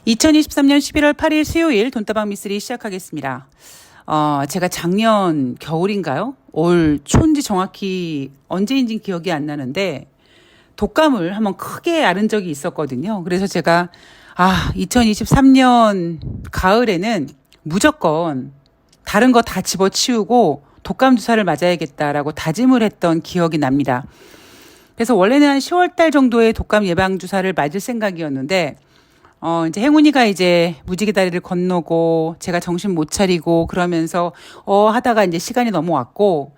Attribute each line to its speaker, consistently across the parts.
Speaker 1: 2023년 11월 8일 수요일 돈다방 미쓰리 시작하겠습니다. 제가 작년 겨울인가요? 올 초인지 정확히 언제인지 기억이 안 나는데 독감을 한번 크게 앓은 적이 있었거든요. 그래서 제가 2023년 가을에는 무조건 다른 거 다 집어치우고 독감 주사를 맞아야겠다라고 다짐을 했던 기억이 납니다. 그래서 원래는 한 10월 달 정도에 독감 예방 주사를 맞을 생각이었는데 이제 행운이가 이제 무지개 다리를 건너고 제가 정신 못 차리고 그러면서 하다가 이제 시간이 넘어왔고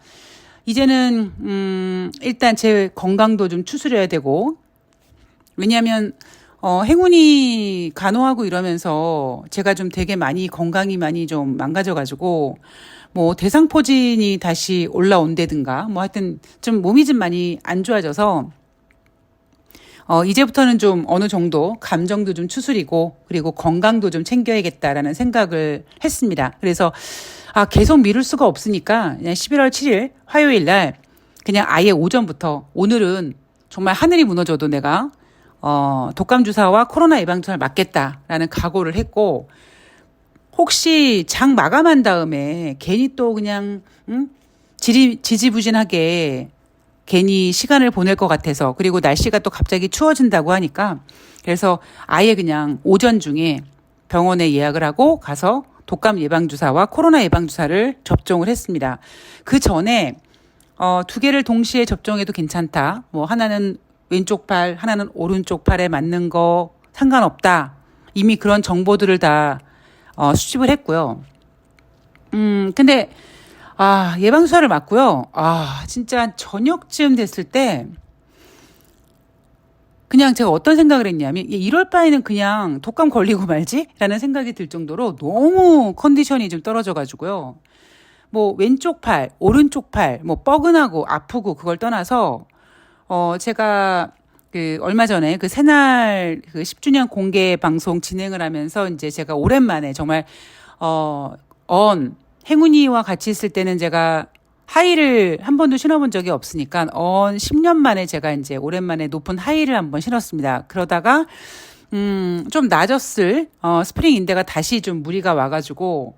Speaker 1: 이제는 일단 제 건강도 좀 추스려야 되고 왜냐하면 행운이 간호하고 이러면서 제가 좀 되게 많이 건강이 많이 좀 망가져가지고 뭐 대상포진이 다시 올라온다든가 뭐 하여튼 좀 몸이 좀 많이 안 좋아져서 이제부터는 좀 어느 정도 감정도 좀 추스리고 그리고 건강도 좀 챙겨야겠다라는 생각을 했습니다. 그래서 계속 미룰 수가 없으니까 그냥 11월 7일 화요일 날 그냥 아예 오전부터 오늘은 정말 하늘이 무너져도 내가 독감 주사와 코로나 예방 주사를 맞겠다라는 각오를 했고 혹시 장 마감한 다음에 괜히 또 그냥 지지부진하게 괜히 시간을 보낼 것 같아서 그리고 날씨가 또 갑자기 추워진다고 하니까 그래서 아예 그냥 오전 중에 병원에 예약을 하고 가서 독감 예방주사와 코로나 예방주사를 접종을 했습니다. 그 전에 두 개를 동시에 접종해도 괜찮다. 뭐 하나는 왼쪽 팔, 하나는 오른쪽 팔에 맞는 거 상관없다. 이미 그런 정보들을 다 수집을 했고요. 근데 예방주사를 맞고요. 진짜 저녁쯤 됐을 때 그냥 제가 어떤 생각을 했냐면 이럴 바에는 그냥 독감 걸리고 말지라는 생각이 들 정도로 너무 컨디션이 좀 떨어져가지고요. 뭐 왼쪽 팔, 오른쪽 팔, 뭐 뻐근하고 아프고 그걸 떠나서 제가 그 얼마 전에 그 새날 그 10주년 공개 방송 진행을 하면서 이제 제가 오랜만에 정말 행운이와 같이 있을 때는 제가 하이를 한 번도 신어본 적이 없으니까 10년 만에 제가 이제 오랜만에 높은 하이를 한번 신었습니다. 그러다가 좀 낮았을 스프링 인대가 다시 좀 무리가 와가지고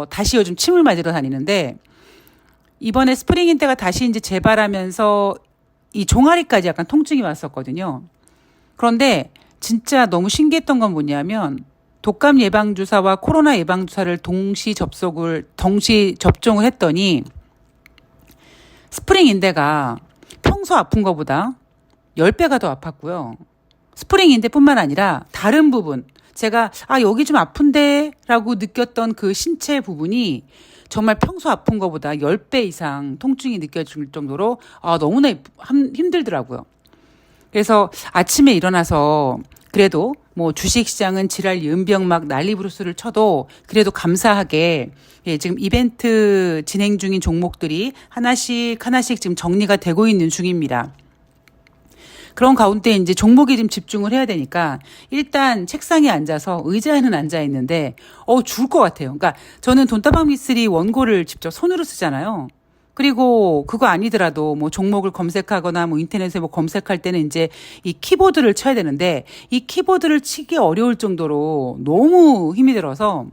Speaker 1: 다시 요즘 침을 맞으러 다니는데 이번에 스프링 인대가 다시 이제 재발하면서 이 종아리까지 약간 통증이 왔었거든요. 그런데 진짜 너무 신기했던 건 뭐냐면 독감 예방주사와 코로나 예방주사를 동시 접종을 했더니 스프링 인대가 평소 아픈 것보다 10배가 더 아팠고요. 스프링 인대뿐만 아니라 다른 부분, 제가 여기 좀 아픈데 라고 느꼈던 그 신체 부분이 정말 평소 아픈 것보다 10배 이상 통증이 느껴질 정도로 너무나 힘들더라고요. 그래서 아침에 일어나서 그래도 뭐 주식시장은 지랄 연병막 난리부르스를 쳐도 그래도 감사하게 지금 이벤트 진행 중인 종목들이 하나씩 지금 정리가 되고 있는 중입니다. 그런 가운데 이제 종목에 좀 집중을 해야 되니까 일단 책상에 앉아서 의자에는 앉아 있는데 죽을 것 같아요. 그러니까 저는 돈다방 미쓰리 원고를 직접 손으로 쓰잖아요. 그리고 그거 아니더라도 뭐 종목을 검색하거나 뭐 인터넷에 뭐 검색할 때는 이제 이 키보드를 쳐야 되는데 이 키보드를 치기 어려울 정도로 너무 힘이 들어서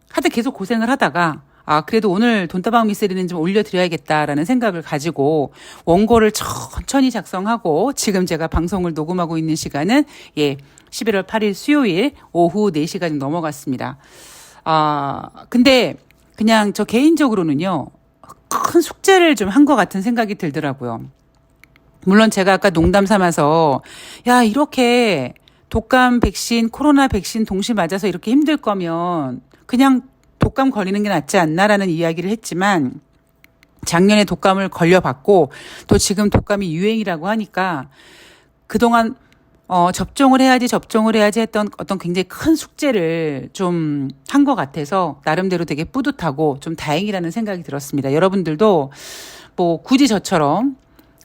Speaker 1: 하여튼 계속 고생을 하다가 그래도 오늘 돈다방 미쓰리는 좀 올려드려야겠다라는 생각을 가지고 원고를 천천히 작성하고 지금 제가 방송을 녹음하고 있는 시간은 11월 8일 수요일 오후 4시가 좀 넘어갔습니다. 근데 그냥 저 개인적으로는요. 큰 숙제를 좀 한 것 같은 생각이 들더라고요. 물론 제가 아까 농담 삼아서 이렇게 독감 백신, 코로나 백신 동시에 맞아서 이렇게 힘들 거면 그냥 독감 걸리는 게 낫지 않나라는 이야기를 했지만 작년에 독감을 걸려봤고 또 지금 독감이 유행이라고 하니까 그동안 접종을 해야지 했던 어떤 굉장히 큰 숙제를 좀 한 것 같아서 나름대로 되게 뿌듯하고 좀 다행이라는 생각이 들었습니다. 여러분들도 뭐 굳이 저처럼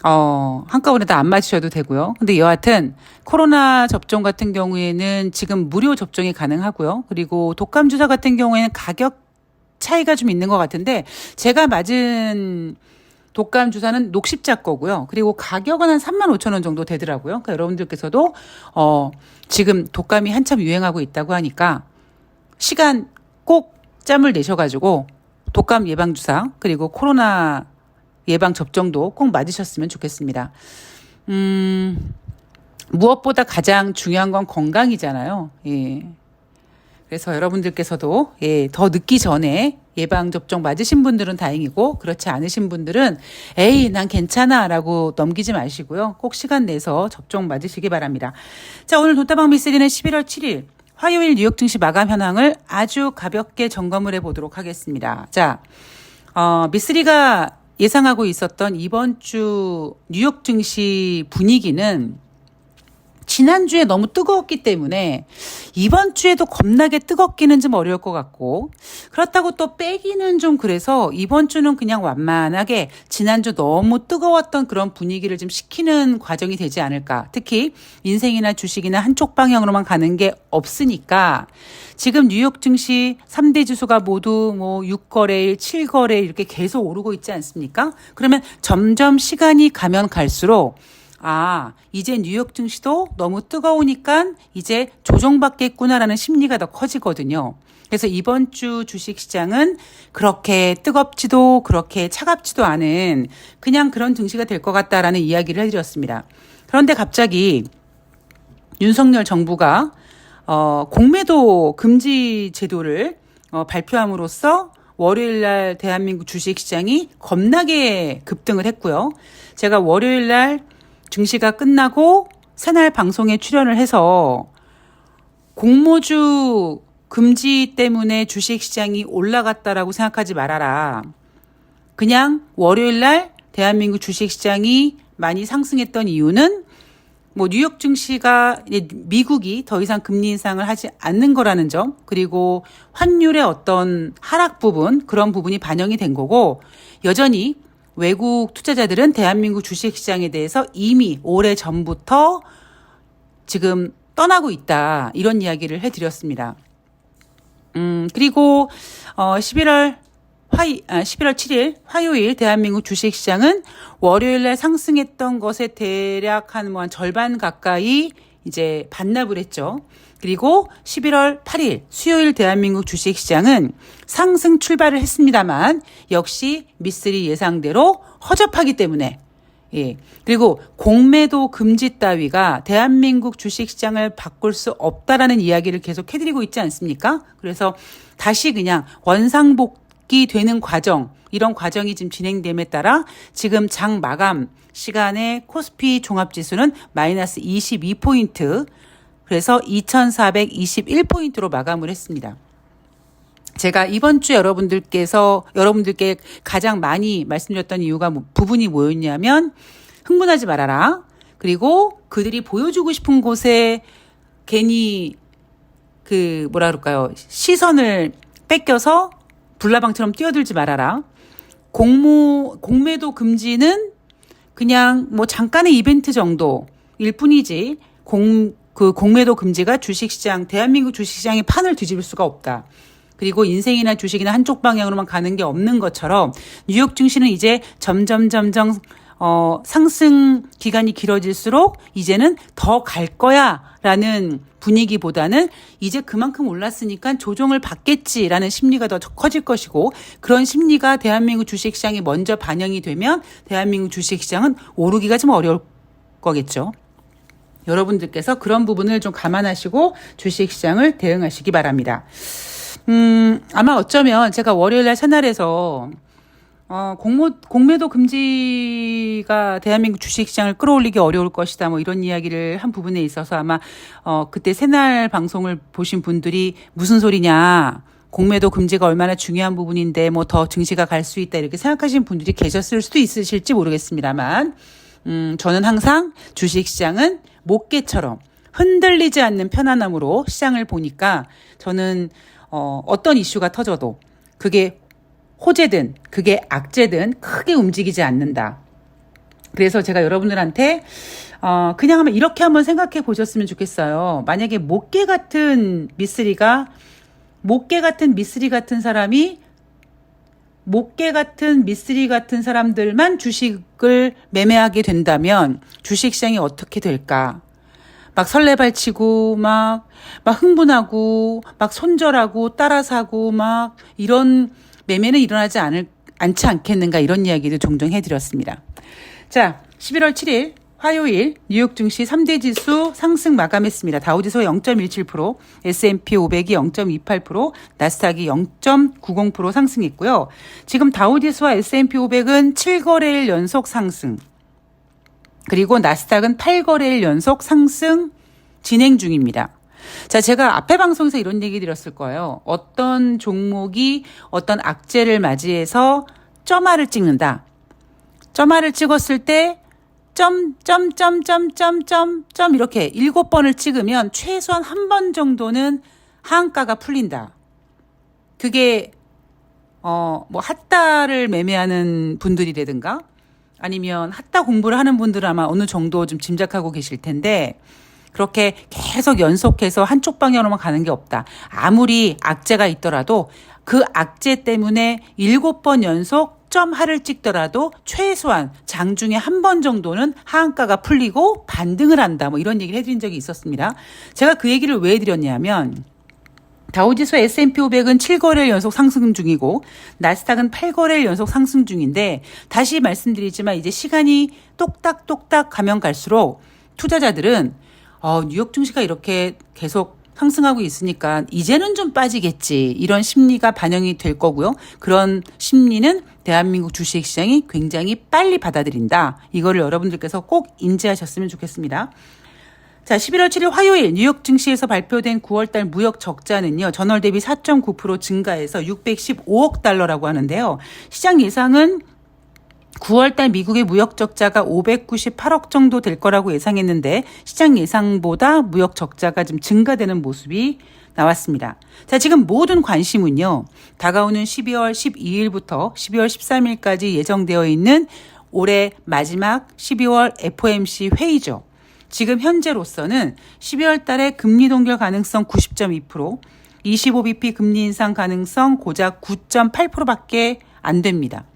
Speaker 1: 한꺼번에 다 안 맞으셔도 되고요. 근데 여하튼 코로나 접종 같은 경우에는 지금 무료 접종이 가능하고요. 그리고 독감 주사 같은 경우에는 가격 차이가 좀 있는 것 같은데 제가 맞은 독감 주사는 녹십자 거고요. 그리고 가격은 한 35,000원 정도 되더라고요. 그러니까 여러분들께서도 지금 독감이 한참 유행하고 있다고 하니까 시간 꼭 짬을 내셔가지고 독감 예방 주사 그리고 코로나 예방 접종도 꼭 맞으셨으면 좋겠습니다. 무엇보다 가장 중요한 건 건강이잖아요. 예. 그래서 여러분들께서도 더 늦기 전에 예방접종 맞으신 분들은 다행이고 그렇지 않으신 분들은 에이 난 괜찮아 라고 넘기지 마시고요. 꼭 시간 내서 접종 맞으시기 바랍니다. 자, 오늘 돈다방 미쓰리는 11월 7일 화요일 뉴욕 증시 마감 현황을 아주 가볍게 점검을 해보도록 하겠습니다. 자, 미쓰리가 예상하고 있었던 이번 주 뉴욕 증시 분위기는 지난주에 너무 뜨거웠기 때문에 이번 주에도 겁나게 뜨겁기는 좀 어려울 것 같고 그렇다고 또 빼기는 좀 그래서 이번 주는 그냥 완만하게 지난주 너무 뜨거웠던 그런 분위기를 좀 식히는 과정이 되지 않을까. 특히 인생이나 주식이나 한쪽 방향으로만 가는 게 없으니까 지금 뉴욕 증시 3대 지수가 모두 뭐 6거래일, 7거래일 이렇게 계속 오르고 있지 않습니까? 그러면 점점 시간이 가면 갈수록 이제 뉴욕 증시도 너무 뜨거우니까 이제 조정받겠구나라는 심리가 더 커지거든요. 그래서 이번 주 주식시장은 그렇게 뜨겁지도 그렇게 차갑지도 않은 그냥 그런 증시가 될 것 같다라는 이야기를 해드렸습니다. 그런데 갑자기 윤석열 정부가 공매도 금지 제도를 발표함으로써 월요일날 대한민국 주식시장이 겁나게 급등을 했고요. 제가 월요일날 증시가 끝나고 새날 방송에 출연을 해서 공모주 금지 때문에 주식시장이 올라갔다라고 생각하지 말아라. 그냥 월요일날 대한민국 주식시장이 많이 상승했던 이유는 뭐 뉴욕 증시가 미국이 더 이상 금리 인상을 하지 않는 거라는 점, 그리고 환율의 어떤 하락 부분, 그런 부분이 반영이 된 거고, 여전히 외국 투자자들은 대한민국 주식시장에 대해서 이미 오래 전부터 지금 떠나고 있다. 이런 이야기를 해드렸습니다. 그리고 11월 7일 화요일 대한민국 주식시장은 월요일날 상승했던 것에 대략 한 절반 가까이 이제 반납을 했죠. 그리고 11월 8일 수요일 대한민국 주식시장은 상승 출발을 했습니다만 역시 미쓰리 예상대로 허접하기 때문에 그리고 공매도 금지 따위가 대한민국 주식시장을 바꿀 수 없다라는 이야기를 계속 해드리고 있지 않습니까? 그래서 다시 그냥 원상복귀 되는 과정, 이런 과정이 지금 진행됨에 따라 지금 장 마감 시간에 코스피 종합지수는 마이너스 22포인트, 그래서 2421포인트로 마감을 했습니다. 제가 이번 주 여러분들께 가장 많이 말씀드렸던 부분이 뭐였냐면 흥분하지 말아라. 그리고 그들이 보여주고 싶은 곳에 괜히 시선을 뺏겨서 불나방처럼 뛰어들지 말아라. 공매도 금지는 그냥 잠깐의 이벤트 정도일 뿐이지 공매도 금지가 대한민국 주식시장의 판을 뒤집을 수가 없다. 그리고 인생이나 주식이나 한쪽 방향으로만 가는 게 없는 것처럼 뉴욕 증시는 이제 점점 상승 기간이 길어질수록 이제는 더 갈 거야라는 분위기보다는 이제 그만큼 올랐으니까 조정을 받겠지라는 심리가 더 커질 것이고, 그런 심리가 대한민국 주식시장에 먼저 반영이 되면 대한민국 주식시장은 오르기가 좀 어려울 거겠죠. 여러분들께서 그런 부분을 좀 감안하시고 주식시장을 대응하시기 바랍니다. 아마 어쩌면 제가 월요일날 새날에서 공매도 금지가 대한민국 주식시장을 끌어올리기 어려울 것이다, 이런 이야기를 한 부분에 있어서 아마 그때 새날 방송을 보신 분들이 무슨 소리냐, 공매도 금지가 얼마나 중요한 부분인데 더 증시가 갈 수 있다, 이렇게 생각하시는 분들이 계셨을 수도 있으실지 모르겠습니다만, 저는 항상 주식시장은 목개처럼 흔들리지 않는 편안함으로 시장을 보니까 저는 어떤 이슈가 터져도 그게 호재든 그게 악재든 크게 움직이지 않는다. 그래서 제가 여러분들한테 그냥 이렇게 한번 생각해 보셨으면 좋겠어요. 만약에 목개 같은 미쓰리 같은 사람이 목계 같은 미쓰리 같은 사람들만 주식을 매매하게 된다면 주식시장이 어떻게 될까? 막 설레발치고 막 흥분하고 막 손절하고 따라 사고 막 이런 매매는 일어나지 않지 않겠는가 이런 이야기도 종종 해드렸습니다. 자, 11월 7일 화요일 뉴욕 증시 3대 지수 상승 마감했습니다. 다우지수 0.17%, S&P 500이 0.28%, 나스닥이 0.90% 상승했고요. 지금 다우지수와 S&P 500은 7거래일 연속 상승, 그리고 나스닥은 8거래일 연속 상승 진행 중입니다. 자, 제가 앞에 방송에서 이런 얘기 드렸을 거예요. 어떤 종목이 어떤 악재를 맞이해서 점화를 찍는다. 점화를 찍었을 때 이렇게 7번을 찍으면 최소한 한 번 정도는 하한가가 풀린다. 그게 뭐 핫다를 매매하는 분들이라든가 아니면 핫다 공부를 하는 분들은 아마 어느 정도 좀 짐작하고 계실 텐데 그렇게 계속 연속해서 한쪽 방향으로만 가는 게 없다. 아무리 악재가 있더라도 그 악재 때문에 7번 연속 점하를 찍더라도 최소한 장중에 한 번 정도는 하한가가 풀리고 반등을 한다. 뭐 이런 얘기를 해드린 적이 있었습니다. 제가 그 얘기를 왜 드렸냐면 다우지수 S&P 500은 7거래일 연속 상승 중이고 나스닥은 8거래일 연속 상승 중인데 다시 말씀드리지만 이제 시간이 똑딱똑딱 가면 갈수록 투자자들은 뉴욕 증시가 이렇게 계속 상승하고 있으니까 이제는 좀 빠지겠지 이런 심리가 반영이 될 거고요. 그런 심리는 대한민국 주식시장이 굉장히 빨리 받아들인다. 이거를 여러분들께서 꼭 인지하셨으면 좋겠습니다. 자, 11월 7일 화요일 뉴욕 증시에서 발표된 9월달 무역 적자는요. 전월 대비 4.9% 증가해서 615억 달러라고 하는데요. 시장 예상은 9월달 미국의 무역 적자가 598억 정도 될 거라고 예상했는데 시장 예상보다 무역 적자가 좀 증가되는 모습이 나왔습니다. 자, 지금 모든 관심은요. 다가오는 12월 12일부터 12월 13일까지 예정되어 있는 올해 마지막 12월 FOMC 회의죠. 지금 현재로서는 12월 달에 금리 동결 가능성 90.2%, 25bp 금리 인상 가능성 고작 9.8%밖에 안 됩니다.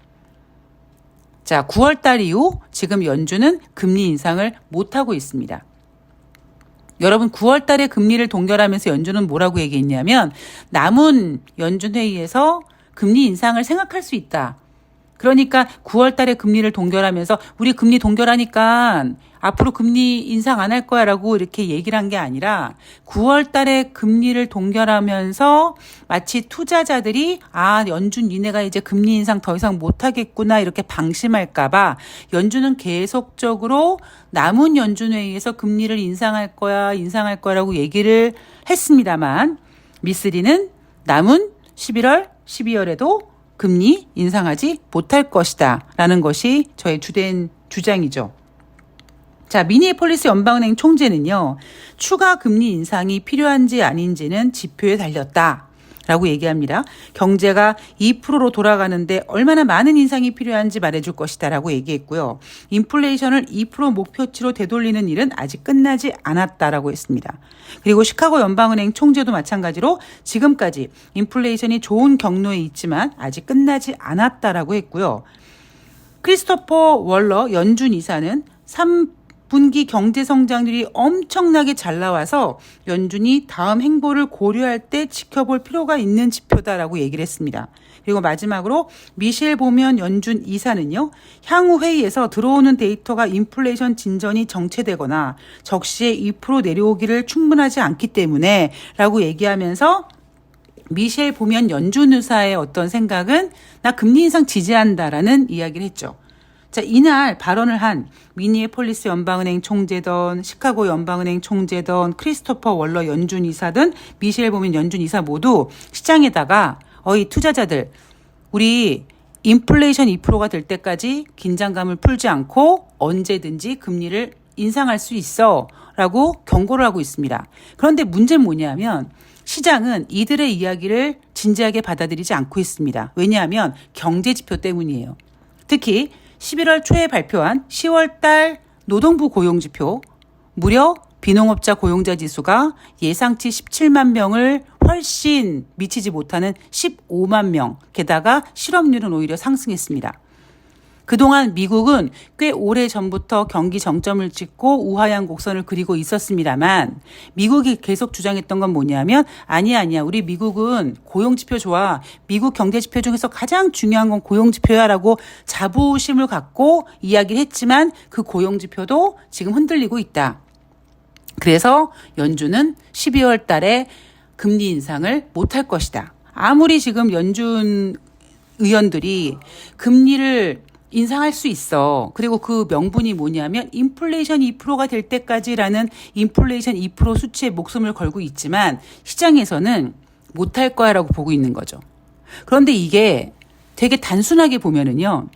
Speaker 1: 자, 9월 달 이후 지금 연준은 금리 인상을 못하고 있습니다. 여러분 9월 달에 금리를 동결하면서 연준은 뭐라고 얘기했냐면 남은 연준 회의에서 금리 인상을 생각할 수 있다. 그러니까 9월 달에 금리를 동결하면서 우리 금리 동결하니까 앞으로 금리 인상 안 할 거야 라고 이렇게 얘기를 한 게 아니라 9월 달에 금리를 동결하면서 마치 투자자들이 연준 니네가 이제 금리 인상 더 이상 못 하겠구나 이렇게 방심할까 봐 연준은 계속적으로 남은 연준 회의에서 금리를 인상할 거야라고 얘기를 했습니다만 미쓰리는 남은 11월, 12월에도 금리 인상하지 못할 것이다 라는 것이 저의 주된 주장이죠. 자, 미니애폴리스 연방은행 총재는요. 추가 금리 인상이 필요한지 아닌지는 지표에 달렸다 라고 얘기합니다. 경제가 2%로 돌아가는데 얼마나 많은 인상이 필요한지 말해줄 것이다 라고 얘기했고요. 인플레이션을 2% 목표치로 되돌리는 일은 아직 끝나지 않았다라고 했습니다. 그리고 시카고 연방은행 총재도 마찬가지로 지금까지 인플레이션이 좋은 경로에 있지만 아직 끝나지 않았다라고 했고요. 크리스토퍼 월러 연준 이사는 3분기 경제 성장률이 엄청나게 잘 나와서 연준이 다음 행보를 고려할 때 지켜볼 필요가 있는 지표다라고 얘기를 했습니다. 그리고 마지막으로 미셸 보면 연준 이사는요. 향후 회의에서 들어오는 데이터가 인플레이션 진전이 정체되거나 적시에 2% 내려오기를 충분하지 않기 때문에 라고 얘기하면서 미셸 보면 연준 의사의 어떤 생각은 나 금리 인상 지지한다라는 이야기를 했죠. 자, 이날 발언을 한 미니애폴리스 연방은행 총재든 시카고 연방은행 총재든 크리스토퍼 월러 연준 이사든 미셸 보면 연준 이사 모두 시장에다가 이 투자자들 우리 인플레이션 2%가 될 때까지 긴장감을 풀지 않고 언제든지 금리를 인상할 수 있어 라고 경고를 하고 있습니다. 그런데 문제는 뭐냐면 시장은 이들의 이야기를 진지하게 받아들이지 않고 있습니다. 왜냐하면 경제지표 때문이에요. 특히 11월 초에 발표한 10월 달 노동부 고용지표 무려 비농업자 고용자 지수가 예상치 17만 명을 훨씬 미치지 못하는 15만 명. 게다가 실업률은 오히려 상승했습니다. 그동안 미국은 꽤 오래 전부터 경기 정점을 찍고 우하향 곡선을 그리고 있었습니다만 미국이 계속 주장했던 건 뭐냐면 아니야. 우리 미국은 고용지표 좋아. 미국 경제지표 중에서 가장 중요한 건 고용지표야라고 자부심을 갖고 이야기를 했지만 그 고용지표도 지금 흔들리고 있다. 그래서 연준은 12월 달에 금리 인상을 못할 것이다. 아무리 지금 연준 의원들이 금리를 인상할 수 있어. 그리고 그 명분이 뭐냐면 인플레이션 2%가 될 때까지라는 인플레이션 2% 수치에 목숨을 걸고 있지만 시장에서는 못할 거야라고 보고 있는 거죠. 그런데 이게 되게 단순하게 보면은요.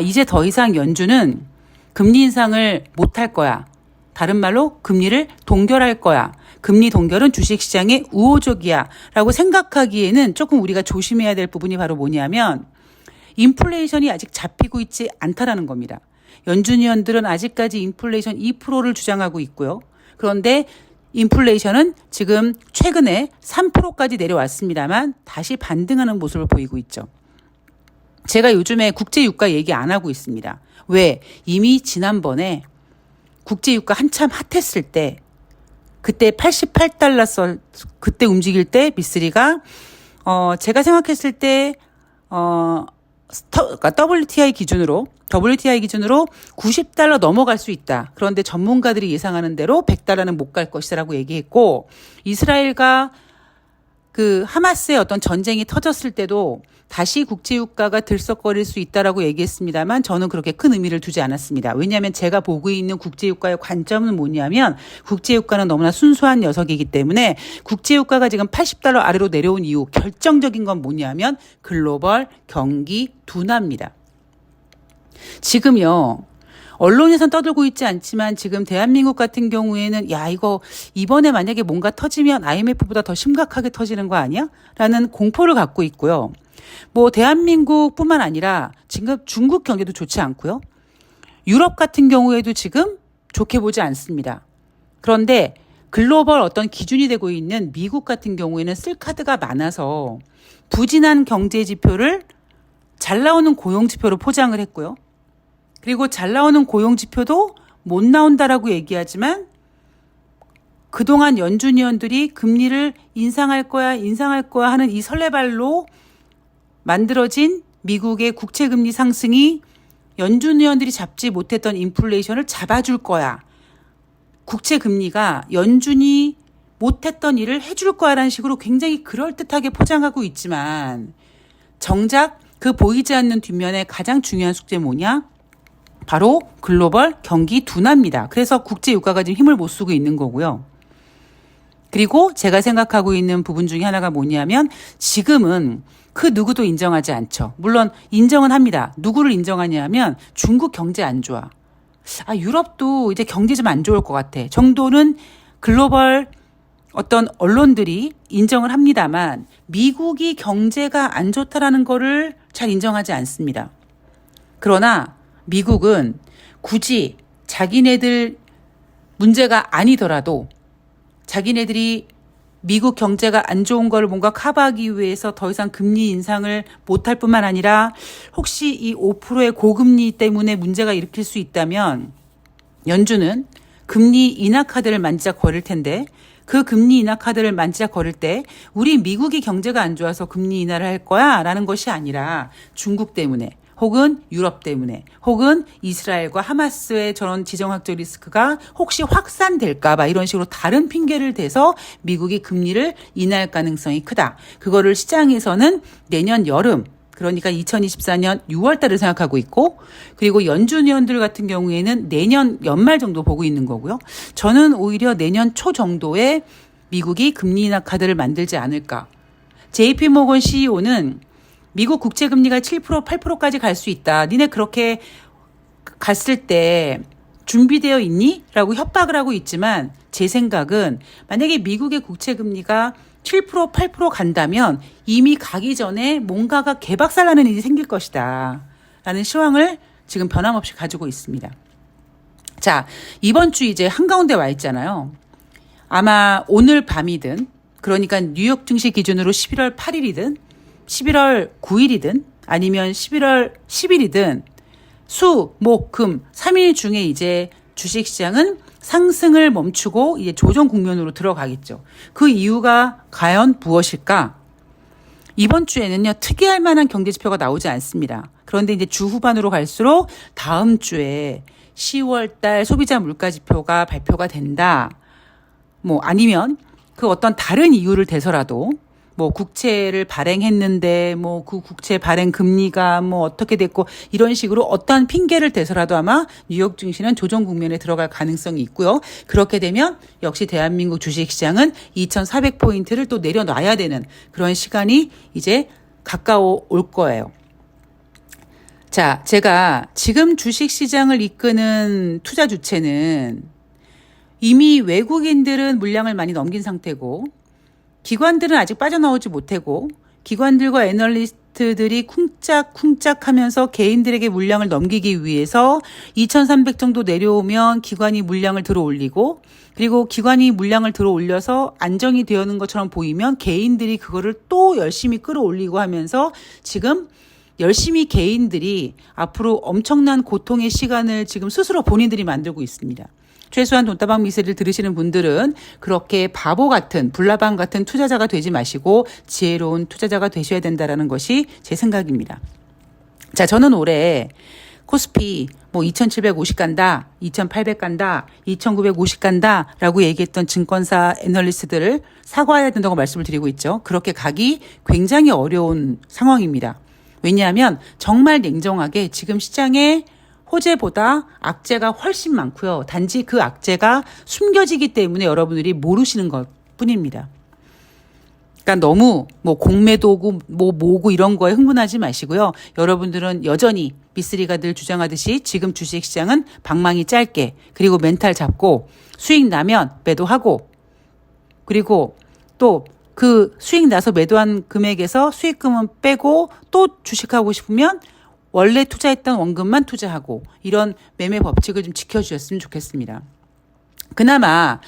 Speaker 1: 이제 더 이상 연준은 금리 인상을 못할 거야. 다른 말로 금리를 동결할 거야. 금리 동결은 주식시장에 우호적이야 라고 생각하기에는 조금 우리가 조심해야 될 부분이 바로 뭐냐면 인플레이션이 아직 잡히고 있지 않다라는 겁니다. 연준 위원들은 아직까지 인플레이션 2%를 주장하고 있고요. 그런데 인플레이션은 지금 최근에 3%까지 내려왔습니다만 다시 반등하는 모습을 보이고 있죠. 제가 요즘에 국제유가 얘기 안 하고 있습니다. 왜? 이미 지난번에 국제유가 한참 핫했을 때 그때 88달러 그때 움직일 때 미쓰리가 제가 생각했을 때 그러니까 WTI 기준으로 90달러 넘어갈 수 있다. 그런데 전문가들이 예상하는 대로 100달러는 못 갈 것이라고 얘기했고 이스라엘과 그 하마스의 어떤 전쟁이 터졌을 때도 다시 국제유가가 들썩거릴 수 있다라고 얘기했습니다만 저는 그렇게 큰 의미를 두지 않았습니다. 왜냐하면 제가 보고 있는 국제유가의 관점은 뭐냐면 국제유가는 너무나 순수한 녀석이기 때문에 국제유가가 지금 80달러 아래로 내려온 이유 결정적인 건 뭐냐면 글로벌 경기 둔화입니다. 지금요. 언론에선 떠들고 있지 않지만 지금 대한민국 같은 경우에는 이거 이번에 만약에 뭔가 터지면 IMF보다 더 심각하게 터지는 거 아니야? 라는 공포를 갖고 있고요. 대한민국뿐만 아니라 지금 중국 경제도 좋지 않고요. 유럽 같은 경우에도 지금 좋게 보지 않습니다. 그런데 글로벌 어떤 기준이 되고 있는 미국 같은 경우에는 쓸 카드가 많아서 부진한 경제 지표를 잘 나오는 고용 지표로 포장을 했고요. 그리고 잘 나오는 고용 지표도 못 나온다라고 얘기하지만 그동안 연준 위원들이 금리를 인상할 거야 하는 이 설레발로 만들어진 미국의 국채금리 상승이 연준 위원들이 잡지 못했던 인플레이션을 잡아줄 거야. 국채금리가 연준이 못했던 일을 해줄 거야라는 식으로 굉장히 그럴듯하게 포장하고 있지만 정작 그 보이지 않는 뒷면에 가장 중요한 숙제 뭐냐? 바로 글로벌 경기 둔화입니다. 그래서 국제유가가 지금 힘을 못 쓰고 있는 거고요. 그리고 제가 생각하고 있는 부분 중에 하나가 뭐냐면 지금은 그 누구도 인정하지 않죠. 물론 인정은 합니다. 누구를 인정하냐면 중국 경제 안 좋아. 유럽도 이제 경제 좀 안 좋을 것 같아. 정도는 글로벌 어떤 언론들이 인정을 합니다만 미국이 경제가 안 좋다라는 거를 잘 인정하지 않습니다. 그러나 미국은 굳이 자기네들 문제가 아니더라도 자기네들이 미국 경제가 안 좋은 걸 뭔가 커버하기 위해서 더 이상 금리 인상을 못할 뿐만 아니라 혹시 이 5%의 고금리 때문에 문제가 일으킬 수 있다면 연준은 금리 인하 카드를 만지작거릴 텐데 그 금리 인하 카드를 만지작거릴 때 우리 미국이 경제가 안 좋아서 금리 인하를 할 거야 라는 것이 아니라 중국 때문에 혹은 유럽 때문에 혹은 이스라엘과 하마스의 저런 지정학적 리스크가 혹시 확산될까 봐 이런 식으로 다른 핑계를 대서 미국이 금리를 인하할 가능성이 크다. 그거를 시장에서는 내년 여름 그러니까 2024년 6월 달을 생각하고 있고 그리고 연준 위원들 같은 경우에는 내년 연말 정도 보고 있는 거고요. 저는 오히려 내년 초 정도에 미국이 금리 인하 카드를 만들지 않을까. JP모건 CEO는 미국 국채금리가 7%, 8%까지 갈 수 있다. 니네 그렇게 갔을 때 준비되어 있니? 라고 협박을 하고 있지만 제 생각은 만약에 미국의 국채금리가 7%, 8% 간다면 이미 가기 전에 뭔가가 개박살나는 일이 생길 것이다. 라는 시황을 지금 변함없이 가지고 있습니다. 자, 이번 주 이제 한가운데 와 있잖아요. 아마 오늘 밤이든 그러니까 뉴욕 증시 기준으로 11월 8일이든 11월 9일이든 아니면 11월 10일이든 수, 목, 금 3일 중에 이제 주식시장은 상승을 멈추고 이제 조정 국면으로 들어가겠죠. 그 이유가 과연 무엇일까? 이번 주에는요, 특이할 만한 경제 지표가 나오지 않습니다. 그런데 이제 주 후반으로 갈수록 다음 주에 10월 달 소비자 물가 지표가 발표가 된다. 뭐 아니면 그 어떤 다른 이유를 대서라도 뭐 국채를 발행했는데 뭐 그 국채 발행 금리가 뭐 어떻게 됐고 이런 식으로 어떠한 핑계를 대서라도 아마 뉴욕 증시는 조정 국면에 들어갈 가능성이 있고요. 그렇게 되면 역시 대한민국 주식시장은 2,400포인트를 또 내려놔야 되는 그런 시간이 이제 가까워 올 거예요. 자, 제가 지금 주식시장을 이끄는 투자 주체는 이미 외국인들은 물량을 많이 넘긴 상태고 기관들은 아직 빠져나오지 못하고 기관들과 애널리스트들이 쿵짝쿵짝 하면서 개인들에게 물량을 넘기기 위해서 2,300 정도 내려오면 기관이 물량을 들어 올리고 그리고 기관이 물량을 들어 올려서 안정이 되는 것처럼 보이면 개인들이 그거를 또 열심히 끌어올리고 하면서 지금 열심히 개인들이 앞으로 엄청난 고통의 시간을 지금 스스로 본인들이 만들고 있습니다. 최소한 돈다방 미세를 들으시는 분들은 그렇게 바보 같은 불나방 같은 투자자가 되지 마시고 지혜로운 투자자가 되셔야 된다라는 것이 제 생각입니다. 자, 저는 올해 코스피 뭐 2,750 간다, 2,800 간다, 2,950 간다라고 얘기했던 증권사 애널리스트들을 사과해야 된다고 말씀을 드리고 있죠. 그렇게 가기 굉장히 어려운 상황입니다. 왜냐하면 정말 냉정하게 지금 시장에 호재보다 악재가 훨씬 많고요. 단지 그 악재가 숨겨지기 때문에 여러분들이 모르시는 것 뿐입니다. 그러니까 너무 뭐 공매도고 뭐 뭐고 이런 거에 흥분하지 마시고요. 여러분들은 여전히 미쓰리가 늘 주장하듯이 지금 주식시장은 방망이 짧게 그리고 멘탈 잡고 수익 나면 매도하고 그리고 또 그 수익 나서 매도한 금액에서 수익금은 빼고 또 주식하고 싶으면 원래 투자했던 원금만 투자하고 이런 매매 법칙을 좀 지켜주셨으면 좋겠습니다. 그나마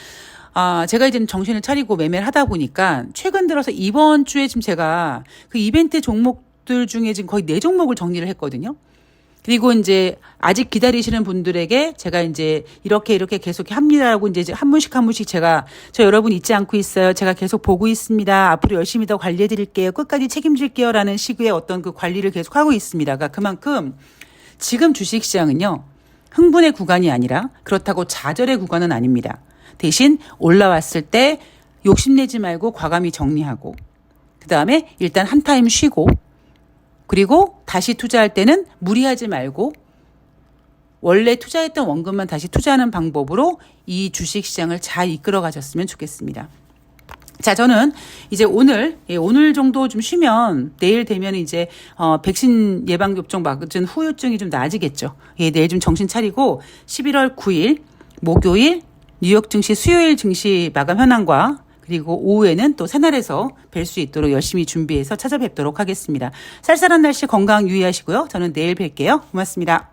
Speaker 1: 제가 이제 정신을 차리고 매매를 하다 보니까 최근 들어서 이번 주에 지금 제가 그 이벤트 종목들 중에 지금 거의 4종목을 정리를 했거든요. 그리고 이제 아직 기다리시는 분들에게 제가 이제 이렇게 계속 합니다라고 이제 한 분씩 제가 저 여러분 잊지 않고 있어요. 제가 계속 보고 있습니다. 앞으로 열심히 더 관리해 드릴게요. 끝까지 책임질게요. 라는 식의 어떤 그 관리를 계속 하고 있습니다. 그러니까 그만큼 지금 주식시장은요. 흥분의 구간이 아니라 그렇다고 좌절의 구간은 아닙니다. 대신 올라왔을 때 욕심내지 말고 과감히 정리하고 그다음에 일단 한 타임 쉬고 그리고 다시 투자할 때는 무리하지 말고 원래 투자했던 원금만 다시 투자하는 방법으로 이 주식시장을 잘 이끌어 가셨으면 좋겠습니다. 자, 저는 이제 오늘 정도 좀 쉬면 내일 되면 이제 백신 예방접종 맞은 후유증이 좀 나아지겠죠. 내일 좀 정신 차리고 11월 9일 목요일 뉴욕 증시 수요일 증시 마감 현황과 그리고 오후에는 또 새날에서 뵐 수 있도록 열심히 준비해서 찾아뵙도록 하겠습니다. 쌀쌀한 날씨 건강 유의하시고요. 저는 내일 뵐게요. 고맙습니다.